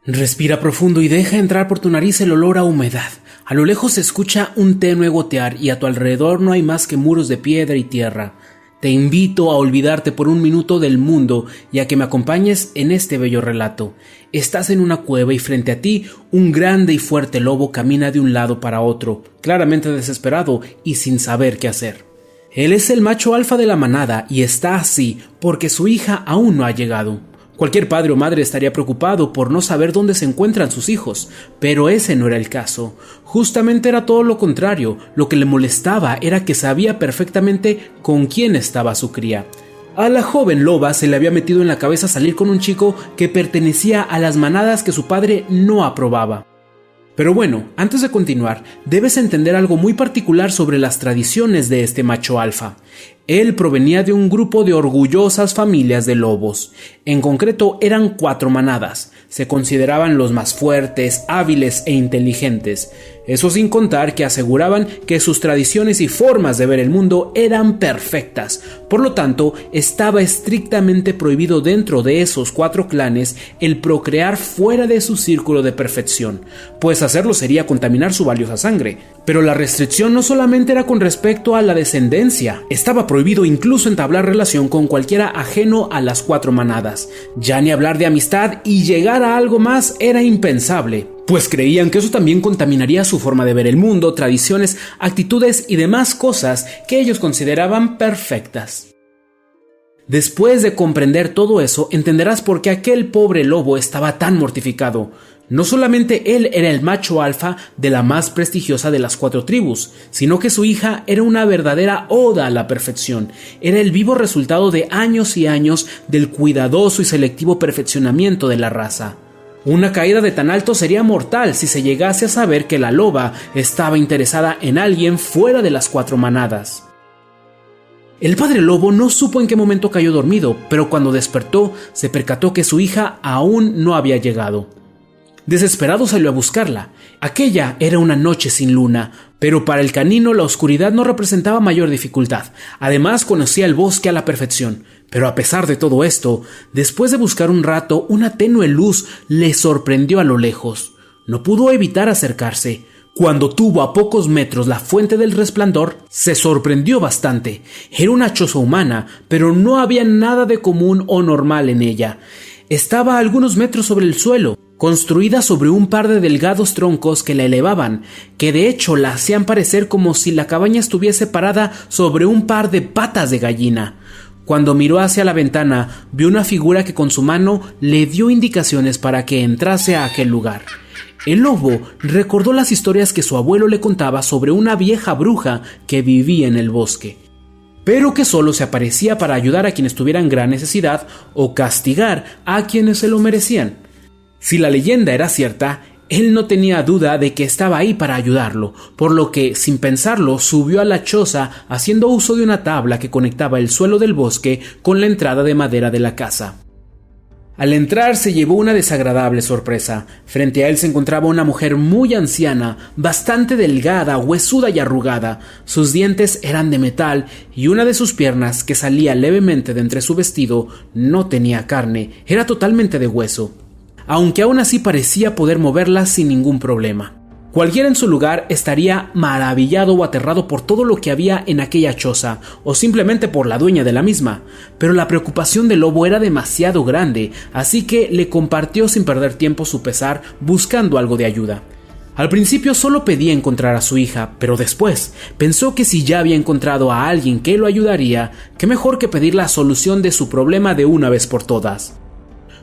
Respira profundo y deja entrar por tu nariz el olor a humedad. A lo lejos se escucha un tenue gotear y a tu alrededor no hay más que muros de piedra y tierra. Te invito a olvidarte por un minuto del mundo y a que me acompañes en este bello relato. Estás en una cueva y frente a ti un grande y fuerte lobo camina de un lado para otro, claramente desesperado y sin saber qué hacer. Él es el macho alfa de la manada y está así porque su hija aún no ha llegado. Cualquier padre o madre estaría preocupado por no saber dónde se encuentran sus hijos, pero ese no era el caso. Justamente era todo lo contrario. Lo que le molestaba era que sabía perfectamente con quién estaba su cría. A la joven loba se le había metido en la cabeza salir con un chico que pertenecía a las manadas que su padre no aprobaba. Pero bueno, antes de continuar, debes entender algo muy particular sobre las tradiciones de este macho alfa. Él provenía de un grupo de orgullosas familias de lobos. En concreto, eran 4 manadas. Se consideraban los más fuertes, hábiles e inteligentes. Eso sin contar que aseguraban que sus tradiciones y formas de ver el mundo eran perfectas. Por lo tanto, estaba estrictamente prohibido dentro de esos 4 clanes el procrear fuera de su círculo de perfección, pues hacerlo sería contaminar su valiosa sangre. Pero la restricción no solamente era con respecto a la descendencia, estaba prohibido incluso entablar relación con cualquiera ajeno a las 4 manadas. Ya ni hablar de amistad y llegar a algo más era impensable, pues creían que eso también contaminaría su forma de ver el mundo, tradiciones, actitudes y demás cosas que ellos consideraban perfectas. Después de comprender todo eso, entenderás por qué aquel pobre lobo estaba tan mortificado. No solamente él era el macho alfa de la más prestigiosa de las 4 tribus, sino que su hija era una verdadera oda a la perfección. Era el vivo resultado de años y años del cuidadoso y selectivo perfeccionamiento de la raza. Una caída de tan alto sería mortal si se llegase a saber que la loba estaba interesada en alguien fuera de las 4 manadas. El padre lobo no supo en qué momento cayó dormido, pero cuando despertó se percató que su hija aún no había llegado. Desesperado salió a buscarla. Aquella era una noche sin luna, pero para el canino la oscuridad no representaba mayor dificultad. Además conocía el bosque a la perfección. Pero a pesar de todo esto, después de buscar un rato, una tenue luz le sorprendió a lo lejos. No pudo evitar acercarse. Cuando tuvo a pocos metros la fuente del resplandor, se sorprendió bastante. Era una choza humana, pero no había nada de común o normal en ella. Estaba a algunos metros sobre el suelo, construida sobre un par de delgados troncos que la elevaban, que de hecho la hacían parecer como si la cabaña estuviese parada sobre un par de patas de gallina. Cuando miró hacia la ventana, vio una figura que con su mano le dio indicaciones para que entrase a aquel lugar. El lobo recordó las historias que su abuelo le contaba sobre una vieja bruja que vivía en el bosque, pero que solo se aparecía para ayudar a quienes tuvieran gran necesidad o castigar a quienes se lo merecían. Si la leyenda era cierta, él no tenía duda de que estaba ahí para ayudarlo, por lo que, sin pensarlo, subió a la choza haciendo uso de una tabla que conectaba el suelo del bosque con la entrada de madera de la casa. Al entrar se llevó una desagradable sorpresa. Frente a él se encontraba una mujer muy anciana, bastante delgada, huesuda y arrugada. Sus dientes eran de metal y una de sus piernas, que salía levemente de entre su vestido, no tenía carne, era totalmente de hueso, aunque aún así parecía poder moverla sin ningún problema. Cualquiera en su lugar estaría maravillado o aterrado por todo lo que había en aquella choza, o simplemente por la dueña de la misma, pero la preocupación del lobo era demasiado grande, así que le compartió sin perder tiempo su pesar buscando algo de ayuda. Al principio solo pedía encontrar a su hija, pero después pensó que si ya había encontrado a alguien que lo ayudaría, qué mejor que pedir la solución de su problema de una vez por todas.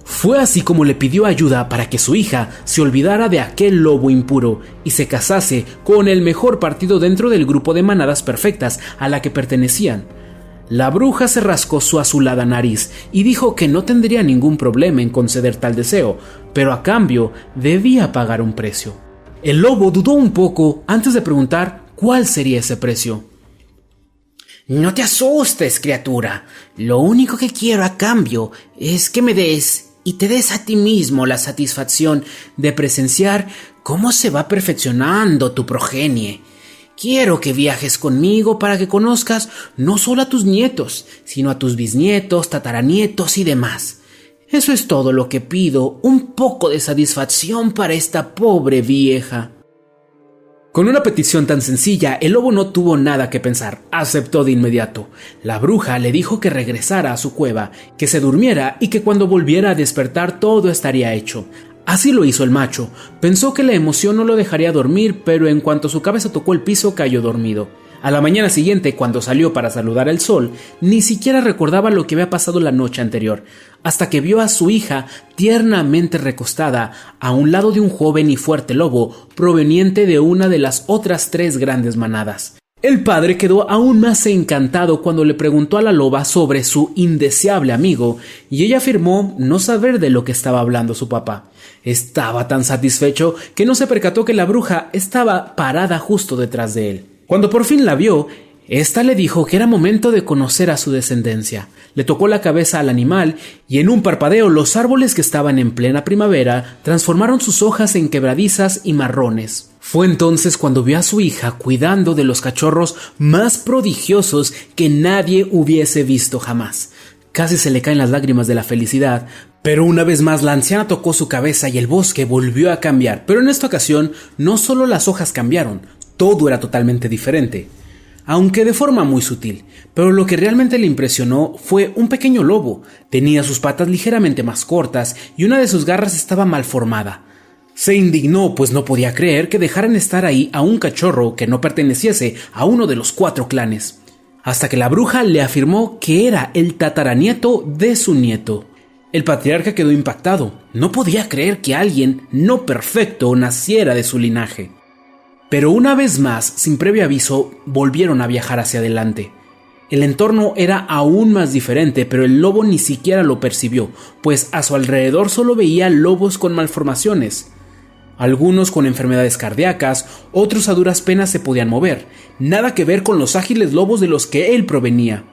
Fue así como le pidió ayuda para que su hija se olvidara de aquel lobo impuro y se casase con el mejor partido dentro del grupo de manadas perfectas a la que pertenecían. La bruja se rascó su azulada nariz y dijo que no tendría ningún problema en conceder tal deseo, pero a cambio debía pagar un precio. El lobo dudó un poco antes de preguntar cuál sería ese precio. No te asustes, criatura. Lo único que quiero a cambio es que me des y te des a ti mismo la satisfacción de presenciar cómo se va perfeccionando tu progenie. Quiero que viajes conmigo para que conozcas no solo a tus nietos, sino a tus bisnietos, tataranietos y demás. Eso es todo lo que pido, un poco de satisfacción para esta pobre vieja. Con una petición tan sencilla, el lobo no tuvo nada que pensar, aceptó de inmediato. La bruja le dijo que regresara a su cueva, que se durmiera y que cuando volviera a despertar todo estaría hecho. Así lo hizo el macho. Pensó que la emoción no lo dejaría dormir, pero en cuanto su cabeza tocó el piso cayó dormido. A la mañana siguiente, cuando salió para saludar al sol, ni siquiera recordaba lo que había pasado la noche anterior, hasta que vio a su hija tiernamente recostada a un lado de un joven y fuerte lobo proveniente de una de las otras 3 grandes manadas. El padre quedó aún más encantado cuando le preguntó a la loba sobre su indeseable amigo, y ella afirmó no saber de lo que estaba hablando su papá. Estaba tan satisfecho que no se percató que la bruja estaba parada justo detrás de él. Cuando por fin la vio, ésta le dijo que era momento de conocer a su descendencia. Le tocó la cabeza al animal y en un parpadeo los árboles que estaban en plena primavera transformaron sus hojas en quebradizas y marrones. Fue entonces cuando vio a su hija cuidando de los cachorros más prodigiosos que nadie hubiese visto jamás. Casi se le caen las lágrimas de la felicidad, pero una vez más la anciana tocó su cabeza y el bosque volvió a cambiar. Pero en esta ocasión no solo las hojas cambiaron, todo era totalmente diferente, aunque de forma muy sutil. Pero lo que realmente le impresionó fue un pequeño lobo. Tenía sus patas ligeramente más cortas y una de sus garras estaba mal formada. Se indignó, pues no podía creer que dejaran estar ahí a un cachorro que no perteneciese a uno de los 4 clanes, hasta que la bruja le afirmó que era el tataranieto de su nieto. El patriarca quedó impactado. No podía creer que alguien no perfecto naciera de su linaje. Pero una vez más, sin previo aviso, volvieron a viajar hacia adelante. El entorno era aún más diferente, pero el lobo ni siquiera lo percibió, pues a su alrededor solo veía lobos con malformaciones. Algunos con enfermedades cardíacas, otros a duras penas se podían mover, nada que ver con los ágiles lobos de los que él provenía.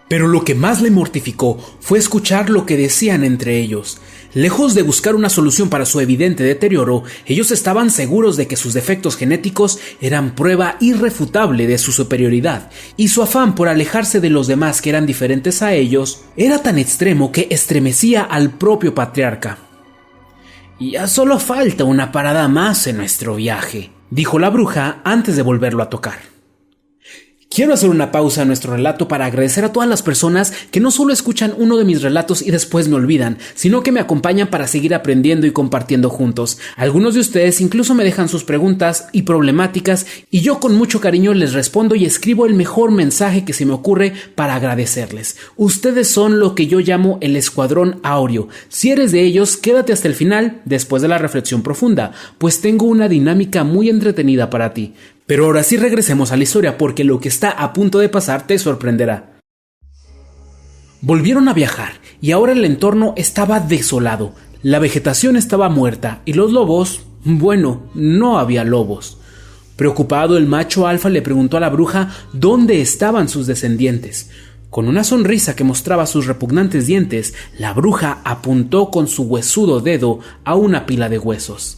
Pero lo que más le mortificó fue escuchar lo que decían entre ellos. Lejos de buscar una solución para su evidente deterioro, ellos estaban seguros de que sus defectos genéticos eran prueba irrefutable de su superioridad, y su afán por alejarse de los demás que eran diferentes a ellos era tan extremo que estremecía al propio patriarca. «Ya solo falta una parada más en nuestro viaje», dijo la bruja antes de volverlo a tocar. Quiero hacer una pausa en nuestro relato para agradecer a todas las personas que no solo escuchan uno de mis relatos y después me olvidan, sino que me acompañan para seguir aprendiendo y compartiendo juntos. Algunos de ustedes incluso me dejan sus preguntas y problemáticas y yo con mucho cariño les respondo y escribo el mejor mensaje que se me ocurre para agradecerles. Ustedes son lo que yo llamo el Escuadrón Áureo. Si eres de ellos, quédate hasta el final, después de la reflexión profunda, pues tengo una dinámica muy entretenida para ti. Pero ahora sí regresemos a la historia porque lo que está a punto de pasar te sorprenderá. Volvieron a viajar y ahora el entorno estaba desolado. La vegetación estaba muerta y los lobos, bueno, no había lobos. Preocupado, el macho alfa le preguntó a la bruja dónde estaban sus descendientes. Con una sonrisa que mostraba sus repugnantes dientes, la bruja apuntó con su huesudo dedo a una pila de huesos.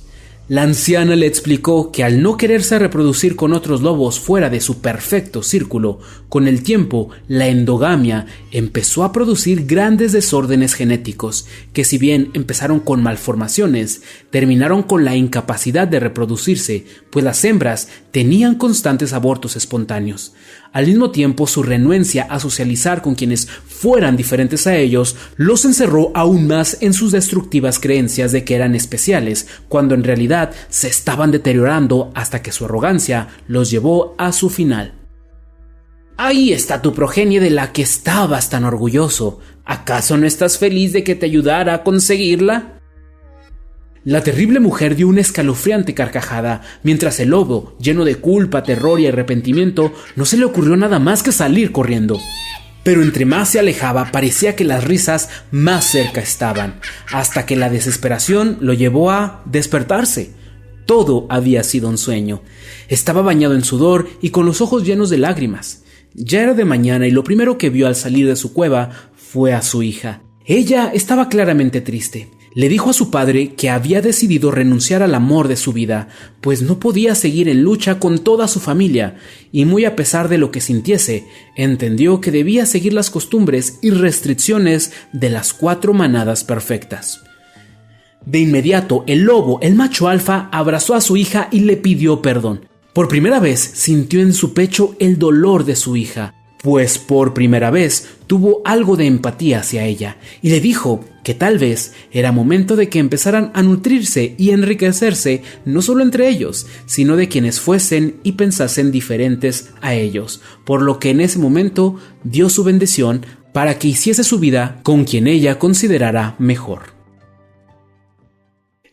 La anciana le explicó que al no quererse reproducir con otros lobos fuera de su perfecto círculo, con el tiempo la endogamia empezó a producir grandes desórdenes genéticos, que si bien empezaron con malformaciones, terminaron con la incapacidad de reproducirse, pues las hembras tenían constantes abortos espontáneos. Al mismo tiempo, su renuencia a socializar con quienes fueran diferentes a ellos los encerró aún más en sus destructivas creencias de que eran especiales, cuando en realidad se estaban deteriorando hasta que su arrogancia los llevó a su final. Ahí está tu progenie de la que estabas tan orgulloso. ¿Acaso no estás feliz de que te ayudara a conseguirla? La terrible mujer dio una escalofriante carcajada, mientras el lobo, lleno de culpa, terror y arrepentimiento, no se le ocurrió nada más que salir corriendo. Pero entre más se alejaba, parecía que las risas más cerca estaban, hasta que la desesperación lo llevó a despertarse. Todo había sido un sueño. Estaba bañado en sudor y con los ojos llenos de lágrimas. Ya era de mañana y lo primero que vio al salir de su cueva fue a su hija. Ella estaba claramente triste. Le dijo a su padre que había decidido renunciar al amor de su vida, pues no podía seguir en lucha con toda su familia, y muy a pesar de lo que sintiese, entendió que debía seguir las costumbres y restricciones de las 4 manadas perfectas. De inmediato, el lobo, el macho alfa, abrazó a su hija y le pidió perdón. Por primera vez sintió en su pecho el dolor de su hija, pues por primera vez tuvo algo de empatía hacia ella, y le dijo que tal vez era momento de que empezaran a nutrirse y enriquecerse no solo entre ellos, sino de quienes fuesen y pensasen diferentes a ellos, por lo que en ese momento dio su bendición para que hiciese su vida con quien ella considerara mejor.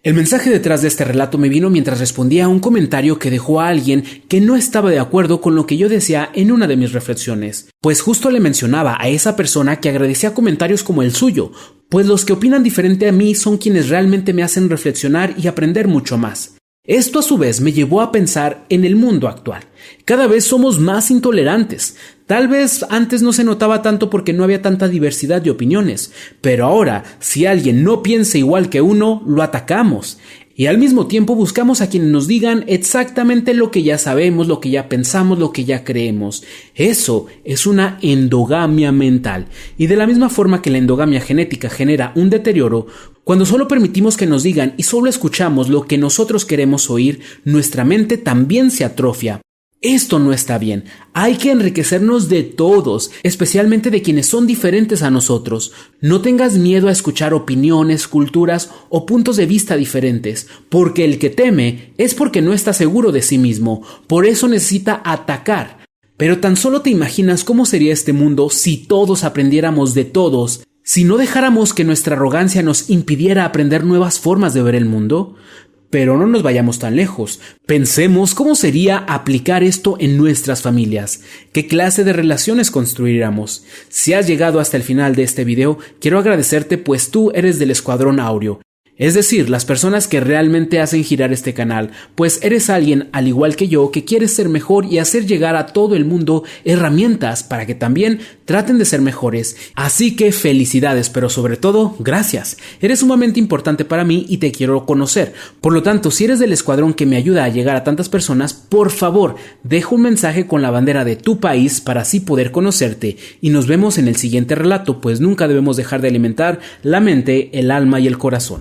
El mensaje detrás de este relato me vino mientras respondía a un comentario que dejó a alguien que no estaba de acuerdo con lo que yo decía en una de mis reflexiones, pues justo le mencionaba a esa persona que agradecía comentarios como el suyo, pues los que opinan diferente a mí son quienes realmente me hacen reflexionar y aprender mucho más. Esto a su vez me llevó a pensar en el mundo actual. Cada vez somos más intolerantes. Tal vez antes no se notaba tanto porque no había tanta diversidad de opiniones, pero ahora, si alguien no piensa igual que uno, lo atacamos. Y al mismo tiempo buscamos a quienes nos digan exactamente lo que ya sabemos, lo que ya pensamos, lo que ya creemos. Eso es una endogamia mental. Y de la misma forma que la endogamia genética genera un deterioro, cuando solo permitimos que nos digan y solo escuchamos lo que nosotros queremos oír, nuestra mente también se atrofia. Esto no está bien. Hay que enriquecernos de todos, especialmente de quienes son diferentes a nosotros. No tengas miedo a escuchar opiniones, culturas o puntos de vista diferentes, porque el que teme es porque no está seguro de sí mismo, por eso necesita atacar. Pero tan solo te imaginas cómo sería este mundo si todos aprendiéramos de todos, si no dejáramos que nuestra arrogancia nos impidiera aprender nuevas formas de ver el mundo. Pero no nos vayamos tan lejos. Pensemos cómo sería aplicar esto en nuestras familias. ¿Qué clase de relaciones construiríamos? Si has llegado hasta el final de este video, quiero agradecerte pues tú eres del Escuadrón Áureo. Es decir, las personas que realmente hacen girar este canal, pues eres alguien al igual que yo que quiere ser mejor y hacer llegar a todo el mundo herramientas para que también traten de ser mejores. Así que felicidades, pero sobre todo, gracias. Eres sumamente importante para mí y te quiero conocer. Por lo tanto, si eres del escuadrón que me ayuda a llegar a tantas personas, por favor, deja un mensaje con la bandera de tu país para así poder conocerte. Y nos vemos en el siguiente relato, pues nunca debemos dejar de alimentar la mente, el alma y el corazón.